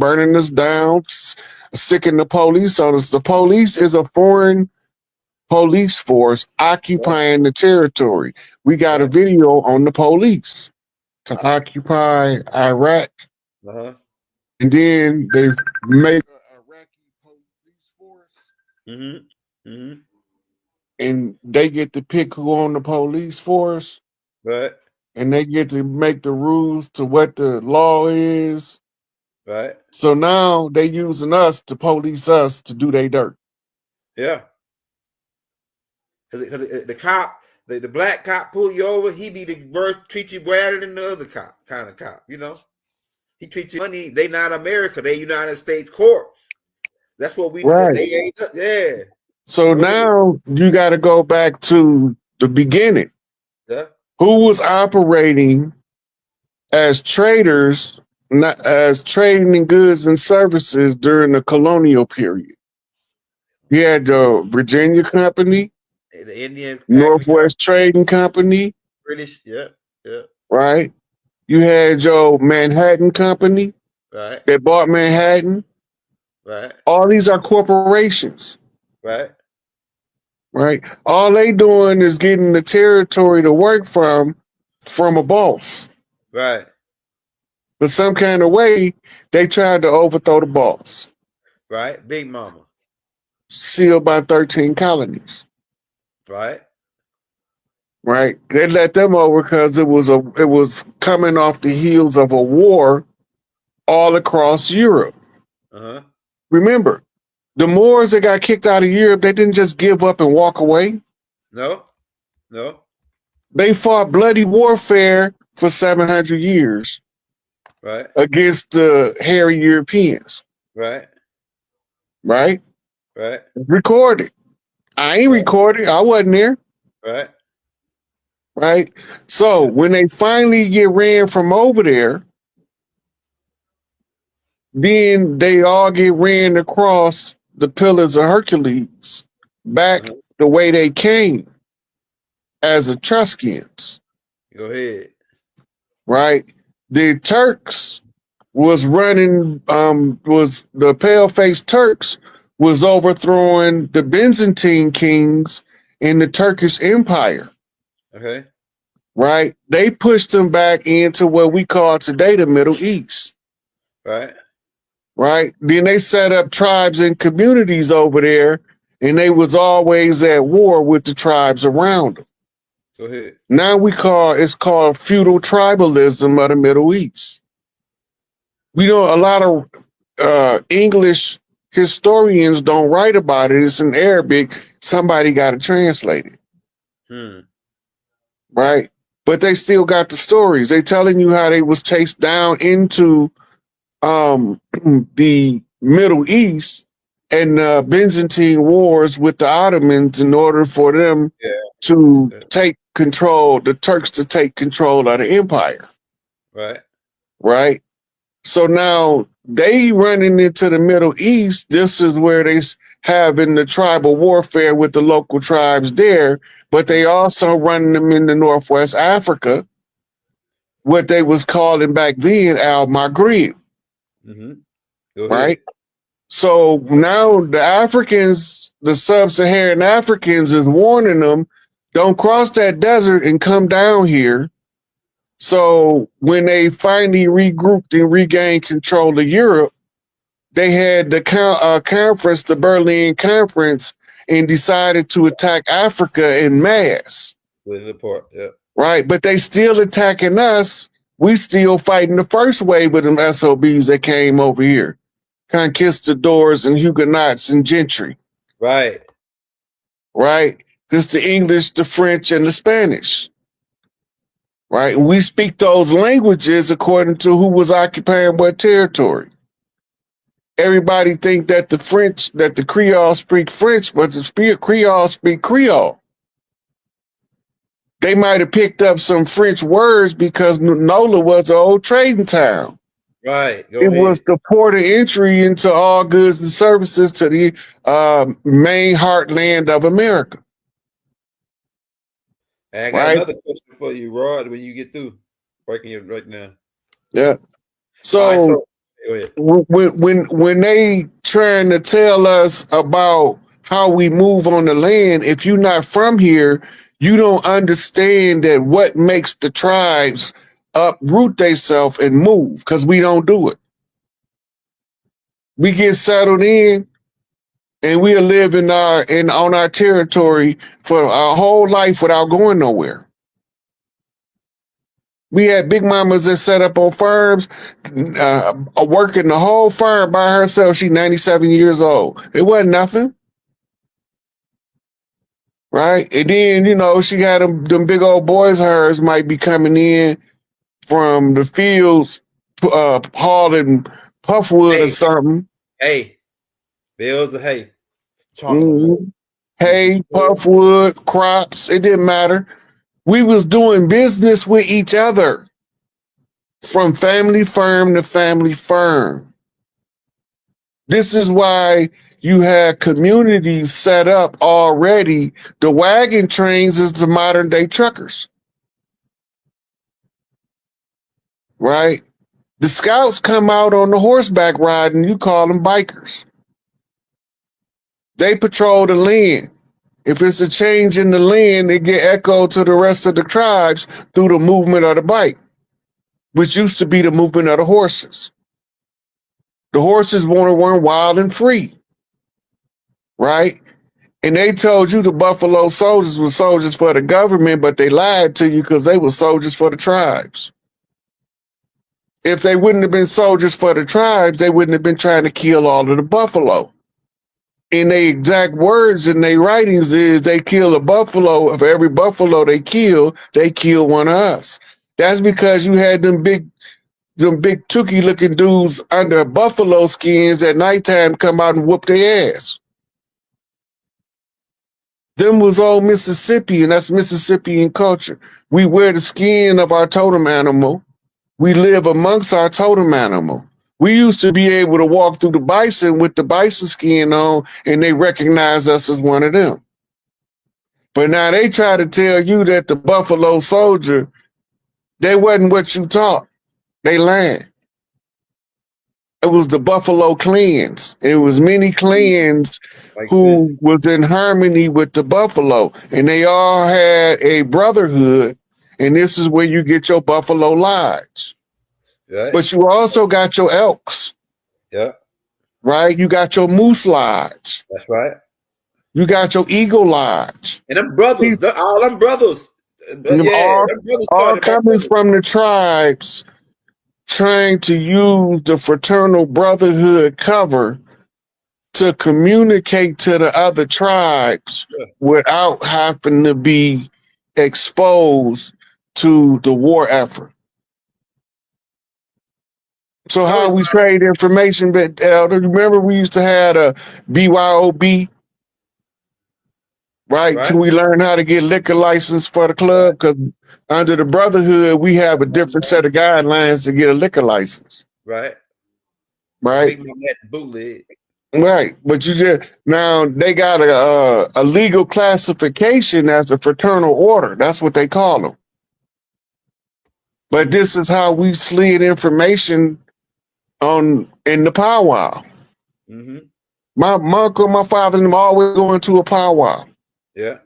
burning us down, sicking the police on us. The police is a foreign police force occupying the territory. We got a video on the police to occupy Iraq, and then they make an Iraqi police force, and they get to pick who on the police force, right? And they get to make the rules to what the law is, right? So now they using us to police us to do their dirt. Yeah. Because the cop, the black cop pull you over, he be the worst, treat you better than the other cop, kind of cop, you know? He treats you money. They not America. They United States courts. That's what we right. They ain't, yeah. So now you got to go back to the beginning. Yeah. Who was operating as traders, not as trading in goods and services during the colonial period? You had the Virginia Company, the Indian Northwest Trading Company, British, yeah. Right. You had your Manhattan Company, right? That bought Manhattan, right? All these are corporations, right? Right. All they doing is getting the territory to work from a boss, right? But some kind of way they tried to overthrow the boss, right? Big Mama, sealed by 13 colonies. Right. Right. They let them over because it was coming off the heels of a war all across Europe. Remember, the Moors that got kicked out of Europe, they didn't just give up and walk away. No. They fought bloody warfare for 700 years. Right. Against the hairy Europeans. Right. Right. Right. Recorded. I ain't recorded. I wasn't there. Right. Right. So when they finally get ran from over there, then they all get ran across the Pillars of Hercules back the way they came as Etruscans. Go ahead. Right. The Turks was running, was the pale-faced Turks was overthrowing the Byzantine kings in the Turkish Empire. Okay. Right? They pushed them back into what we call today the Middle East. Right. Right? Then they set up tribes and communities over there, and they was always at war with the tribes around them. Go ahead. Now it's called feudal tribalism of the Middle East. We know a lot of English historians don't write about it. It's in Arabic. Somebody got to translate it. Right? But they still got the stories. They telling you how they was chased down into the Middle East and Byzantine wars with the Ottomans in order for them to take control, the Turks to take control of the empire. Right. Right. So now they running into the Middle East. This is where they having the tribal warfare with the local tribes there, but they also running them into Northwest Africa, what they was calling back then Al-Maghrib. Right. So now the Africans, the sub-Saharan Africans is warning them, don't cross that desert and come down here. So when they finally regrouped and regained control of Europe, they had the conference, the Berlin Conference, and decided to attack Africa en masse. Right, but they still attacking us. We still fighting the first wave of them SOBs that came over here, conquistadors and Huguenots and gentry. Right. Right, it's the English, the French, and the Spanish. Right, we speak those languages according to who was occupying what territory. Everybody think that the Creole speak French, but the Creole speak Creole. They might have picked up some French words because NOLA was an old trading town. Right. It was the port of entry into all goods and services to the main heartland of America. And I got another question for you, Rod, when you get through working it right now. Yeah. So Go ahead. when they trying to tell us about how we move on the land, if you're not from here, you don't understand that what makes the tribes uproot themselves and move, because we don't do it. We get settled in and we'll live on our territory for our whole life without going nowhere. We had big mamas that set up on farms, working the whole farm by herself. She's 97 years old. It wasn't nothing. Right? And then, you know, she had them big old boys of hers might be coming in from the fields, hauling puffwood or something. Hey, bills of hay. Hay, puffwood, crops, it didn't matter. We was doing business with each other from family firm to family firm. This is why you had communities set up already. The wagon trains is the modern day truckers. Right? The scouts come out on the horseback riding, you call them bikers. They patrol the land. If it's a change in the land, it get echoed to the rest of the tribes through the movement of the bike, which used to be the movement of the horses. The horses want to run wild and free, right? And they told you the Buffalo Soldiers were soldiers for the government, but they lied to you because they were soldiers for the tribes. If they wouldn't have been soldiers for the tribes, they wouldn't have been trying to kill all of the buffalo. And their exact words in their writings is they kill a buffalo. For every buffalo they kill one of us. That's because you had them big tookie looking dudes under buffalo skins at nighttime come out and whoop their ass. Them was old Mississippi, and that's Mississippian culture. We wear the skin of our totem animal. We live amongst our totem animal. We used to be able to walk through the bison with the bison skin on, and they recognize us as one of them. But now they try to tell you that the Buffalo Soldier, they wasn't what you taught. They lying. It was the Buffalo clans. It was many clans who was in harmony with the Buffalo, and they all had a brotherhood, and this is where you get your Buffalo Lodge. Right. But you also got your Elks. Yeah. Right? You got your Moose Lodge. That's right. You got your Eagle Lodge. And them brothers, all them brothers. All coming from the tribes, trying to use the fraternal brotherhood cover to communicate to the other tribes without having to be exposed to the war effort. So how we trade information, but remember we used to have a BYOB, right? Till we learn how to get liquor license for the club, because under the brotherhood, we have a different set of guidelines to get a liquor license. Right. Bootleg. Right. But now they got a legal classification as a fraternal order. That's what they call them. But this is how we slid information in the powwow. Mm-hmm. My uncle, my father, and them always going to a powwow. Yeah.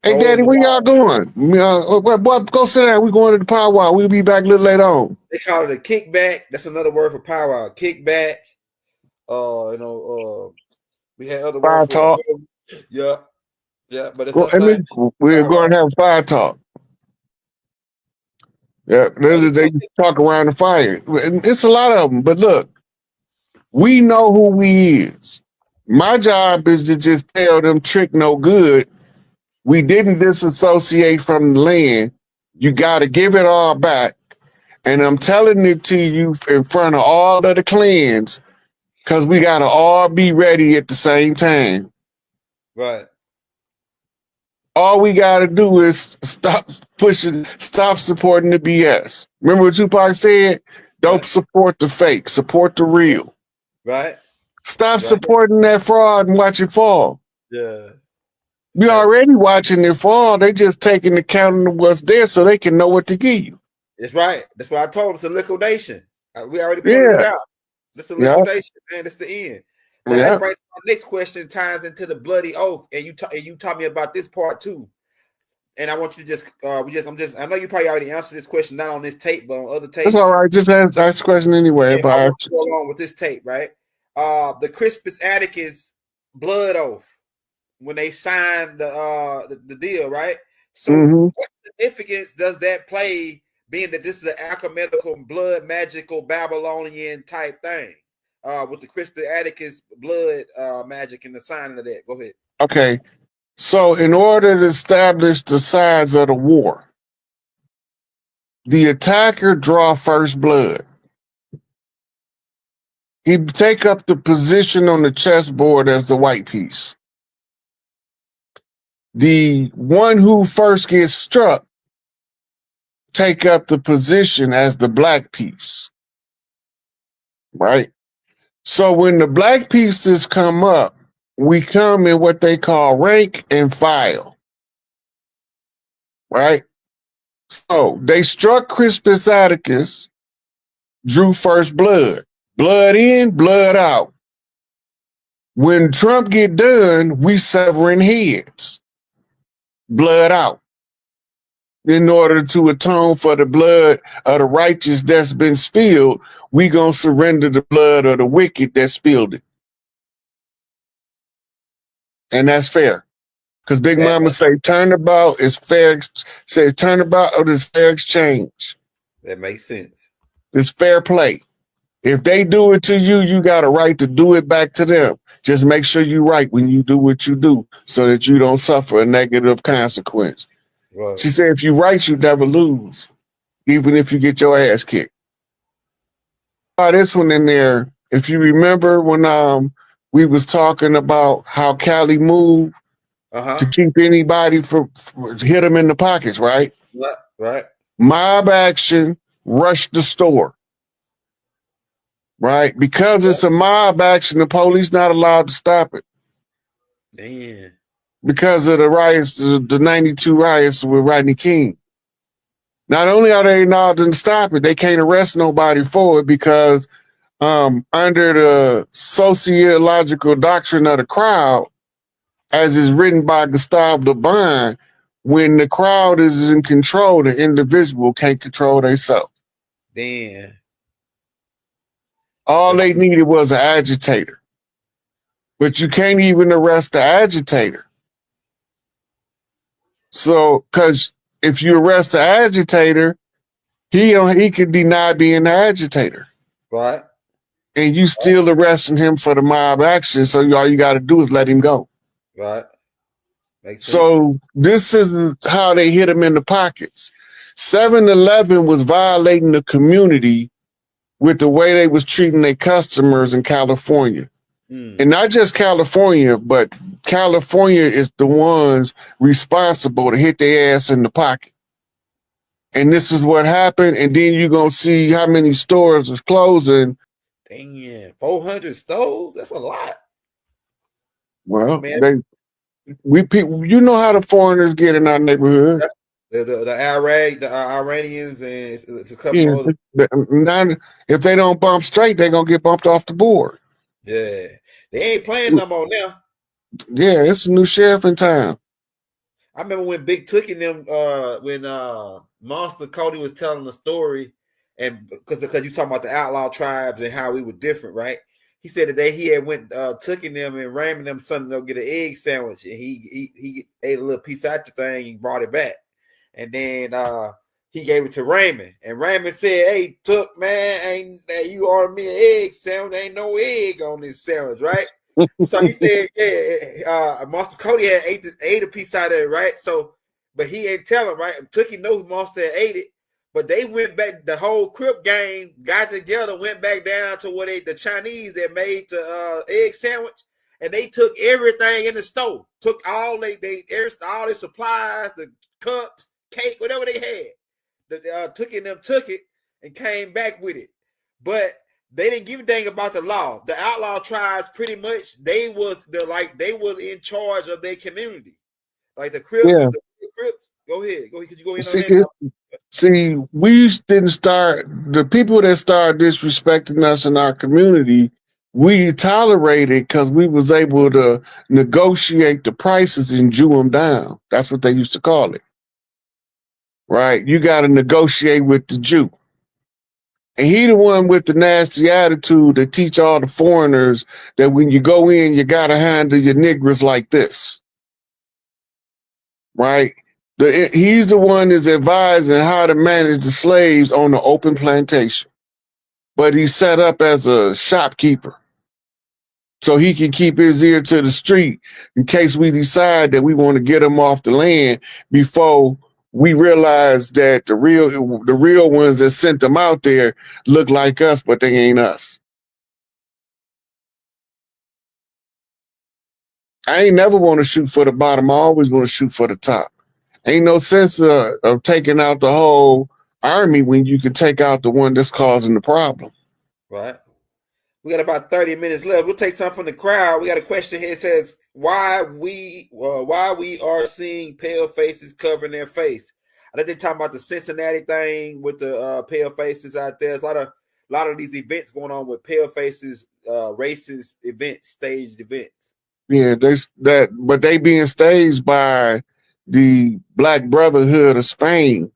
Hey, Daddy, where y'all going? Go sit down. We're going to the powwow. We'll be back a little later on. They call it a kickback. That's another word for powwow. Kickback. We had other fire words. Talk. Yeah. But we're going to have fire talk. Yeah, they talk around the fire. It's a lot of them, but look, we know who we is. My job is to just tell them trick no good. We didn't disassociate from the land. You got to give it all back. And I'm telling it to you in front of all of the clans, because we got to all be ready at the same time. Right. All we got to do is stop supporting the BS. Remember what Tupac said? Don't support the fake, support the real. Right. Stop supporting that fraud and watch it fall. Yeah. We already watching it fall. They just taking account of what's there so they can know what to give you. That's right. That's what I told them. It's a liquidation. We already pointed it out. That's the Yeah. liquidation, man. That's the end. Now Yeah. that brings my next question, ties into the bloody oath, and you taught me about this part too. And I want you to just I know you probably already answered this question, not on this tape, but on other tapes. That's all right. Just ask the question anyway. Yeah, If I I want to go along with this tape, right? The Crispus Attucks blood oath when they signed the deal, right? So what significance does that play, being that this is an alchemical, blood magical Babylonian type thing? With the Crispus Attucks blood magic and the signing of that. Go ahead. Okay. So in order to establish the sides of the war, the attacker draw first blood. He take up the position on the chessboard as the white piece. The one who first gets struck take up the position as the black piece, right? So when the black pieces come up, we come in what they call rank and file, right? So they struck Crispus Attucks, drew first blood. Blood in, blood out. When Trump get done, we severing heads. Blood out. In order to atone for the blood of the righteous that's been spilled, we gonna surrender the blood of the wicked that spilled it. And that's fair. Because Big Mama say turnabout is fair. Say turnabout or is fair exchange. That makes sense. It's fair play. If they do it to you, you got a right to do it back to them. Just make sure you're right when you do what you do so that you don't suffer a negative consequence. Right. She said, if you're right, you never lose, even if you get your ass kicked. This one in there, if you remember when we was talking about how Cali moved to keep anybody from hit them in the pockets, right? Right. Mob action, rush the store. Right? Because it's a mob action, the police not allowed to stop it. Damn. Because of the riots, the 92 riots with Rodney King. Not only are they not to stop it, they can't arrest nobody for it because under the sociological doctrine of the crowd, as is written by Gustave Le Bon, when the crowd is in control, the individual can't control themselves. Damn. All they needed was an agitator. But you can't even arrest the agitator. So, because if you arrest the agitator, he could deny being the agitator. Right. And you still arresting him for the mob action, so all you got to do is let him go. Right. So this is how they hit him in the pockets. 7-Eleven was violating the community with the way they was treating their customers in California. And not just California, but California is the ones responsible to hit their ass in the pocket. And this is what happened. And then you're going to see how many stores is closing. Damn, 400 stores? That's a lot. Well, people, you know how the foreigners get in our neighborhood. The Iranians and it's a couple other. If they don't bump straight, they're going to get bumped off the board. Yeah. They ain't playing no more now. Yeah, it's a new sheriff in town. I remember when Big Took in them, when Monster Cody was telling the story, and because you talking about the outlaw tribes and how we were different, right? He said that he had went took in them and ramming them something to go get an egg sandwich, and he ate a little piece out the thing and brought it back, and then he gave it to Raymond, and Raymond said, "Hey, Took, man, you ordered me an egg sandwich? Ain't no egg on this sandwich, right?" So he said, "Yeah, Monster Cody had ate a piece out of it, right?" So, but he ain't tell him, right? Tookie know Monster had ate it, but they went back. The whole Crip gang got together, went back down to where the Chinese that made the egg sandwich, and they took everything in the store, took all all their supplies, the cups, cake, whatever they had. Took it and came back with it, but they didn't give a dang about the law. The outlaw tribes, pretty much, they were in charge of their community, like the Crips. Yeah. The Crips. Go ahead. Could you go in on See, we didn't start, the people that started disrespecting us in our community, we tolerated because we was able to negotiate the prices and Jew them down. That's what they used to call it. Right? You got to negotiate with the Jew. And he the one with the nasty attitude that teach all the foreigners that when you go in, you got to handle your niggers like this. Right? He's the one that's advising how to manage the slaves on the open plantation. But he's set up as a shopkeeper. So he can keep his ear to the street in case we decide that we want to get him off the land before we realize that the real ones that sent them out there look like us, but they ain't us. I ain't never want to shoot for the bottom. I always want to shoot for the top. Ain't no sense of taking out the whole army when you can take out the one that's causing the problem. Right. We got about 30 minutes left. We'll take some from the crowd. We got a question here. It says, why we are seeing pale faces covering their face. I think they're talking about the Cincinnati thing with the pale faces out there. There's a lot of these events going on with pale faces, racist events, staged events. Yeah, but they being staged by the Black Brotherhood of Spain,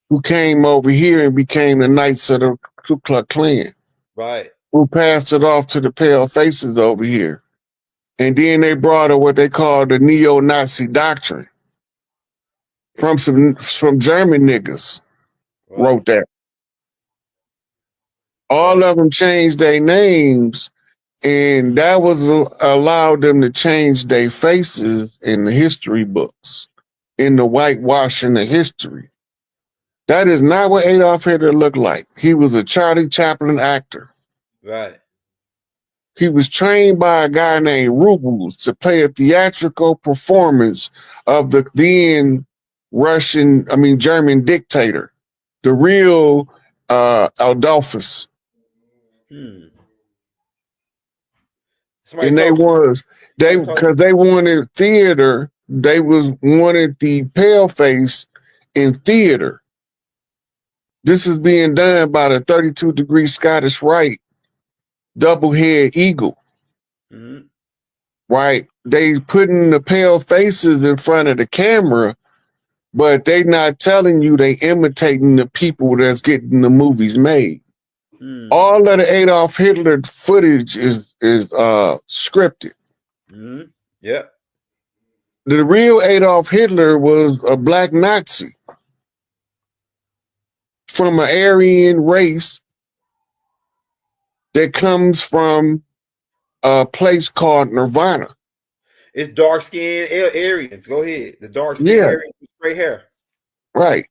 who came over here and became the Knights of the Ku Klux Klan. Right. Who passed it off to the pale faces over here. And then they brought what they call the neo-Nazi doctrine from German niggas. Right. Wrote that. All of them changed their names, and that was allowed them to change their faces in the history books, in the whitewashing of history. That is not what Adolf Hitler looked like. He was a Charlie Chaplin actor. Right. He was trained by a guy named Rubles to play a theatrical performance of the then German dictator, the real Adolphus. And because they wanted theater, they wanted the pale face in theater. This is being done by the 32-degree Scottish Rite double head eagle. Mm-hmm. Right? They putting the pale faces in front of the camera, but they not telling you they imitating the people that's getting the movies made. All of the Adolf Hitler footage is scripted. Mm-hmm. Yeah. The real Adolf Hitler was a black Nazi from an Aryan race that comes from a place called Nirvana. It's dark-skinned Aryans. Go ahead. The dark-skinned Aryans with gray hair. Right.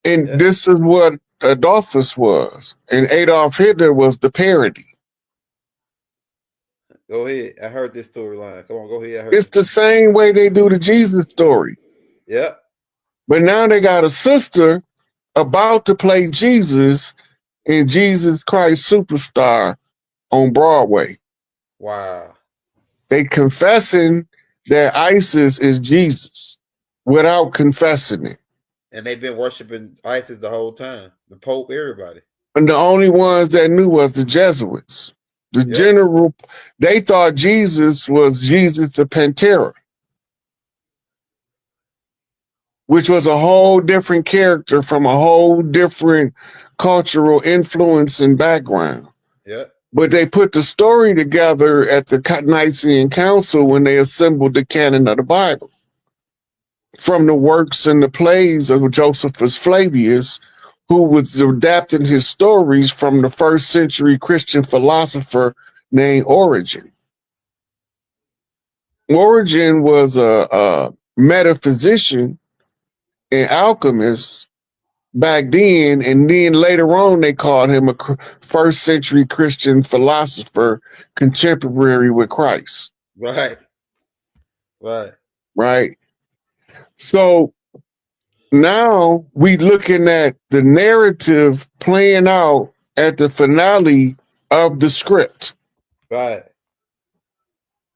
And this is what Adolphus was. And Adolf Hitler was the parody. Go ahead. I heard this storyline. Come on, go ahead. It's the same way they do the Jesus story. Yeah. But now they got a sister about to play Jesus in Jesus Christ Superstar on Broadway. Wow. They confessing that ISIS is Jesus without confessing it. And they've been worshiping ISIS the whole time. The Pope, everybody. And the only ones that knew was the Jesuits. The general, they thought Jesus was Jesus the Pantera, which was a whole different character from a whole different cultural influence and background. Yeah. But they put the story together at the Nicene Council when they assembled the canon of the Bible from the works and the plays of Josephus Flavius, who was adapting his stories from the first century Christian philosopher named Origen. Origen was a metaphysician and alchemist back then, and then later on they called him a first century Christian philosopher contemporary with Christ. Right. So now we looking at the narrative playing out at the finale of the script. Right.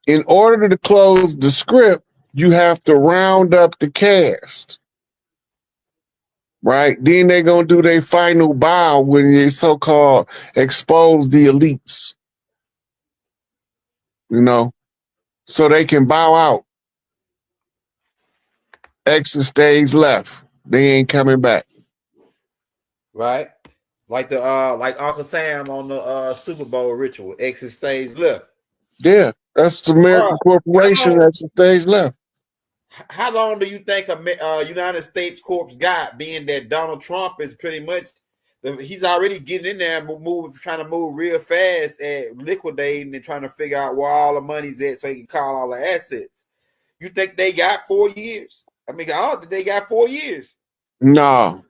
In order to close the script, you have to round up the cast. right? Then they're gonna do their final bow when they so-called expose the elites, you know, so they can bow out. Exit stage left. They ain't coming back. Right? Like the like Uncle Sam on the Super Bowl ritual, exit stage left. Yeah, that's the American corporation. That's the stage left. How long do you think a United States corps got, being that Donald Trump is pretty much, he's already getting in there and trying to move real fast at liquidating and trying to figure out where all the money's at so he can call all the assets. You think they got 4 years? I mean, they got 4 years. No,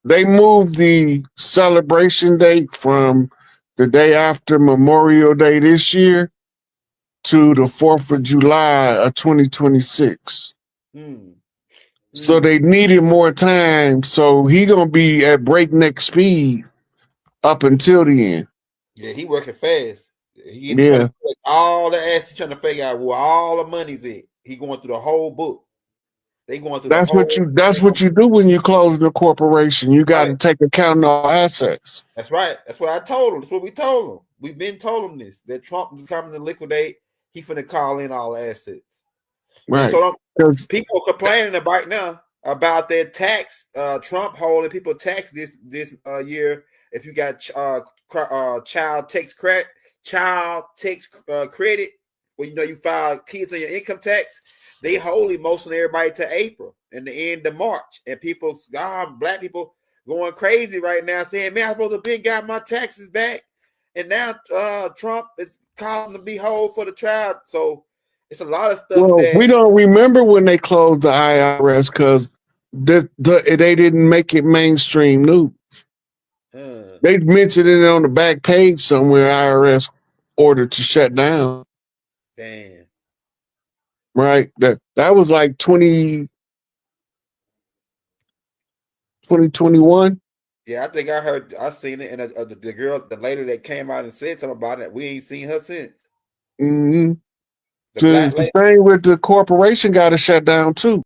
they moved the celebration date from the day after Memorial Day this year to the 4th of July of 2026. So they needed more time. So he gonna be at breakneck speed up until the end. Yeah, he working fast. He Yeah, all the assets, trying to figure out where all the money's at. He going through the whole book. They going through that's what you do when you close the corporation. You got to take account of all assets. That's right. That's what I told him. That's what we told him. We've been told him this, that Trump is coming to liquidate. He finna call in all assets. Right. So people complaining about now about their tax. Trump holding people tax this year. If you got child tax credit, well, you know, you file kids on your income tax. They holding most of everybody to April and the end of March, and people, black people going crazy right now, saying, "Man, I'm supposed to have been got my taxes back," and now Trump is calling to be hold for the trial. So it's a lot of stuff. Well, we don't remember when they closed the IRS because they didn't make it mainstream news. They mentioned it on the back page somewhere. IRS ordered to shut down. Damn. Right. That was like 2021. Yeah, I think I seen it, and the lady that came out and said something about it, we ain't seen her since. The same with the corporation got to shut down too.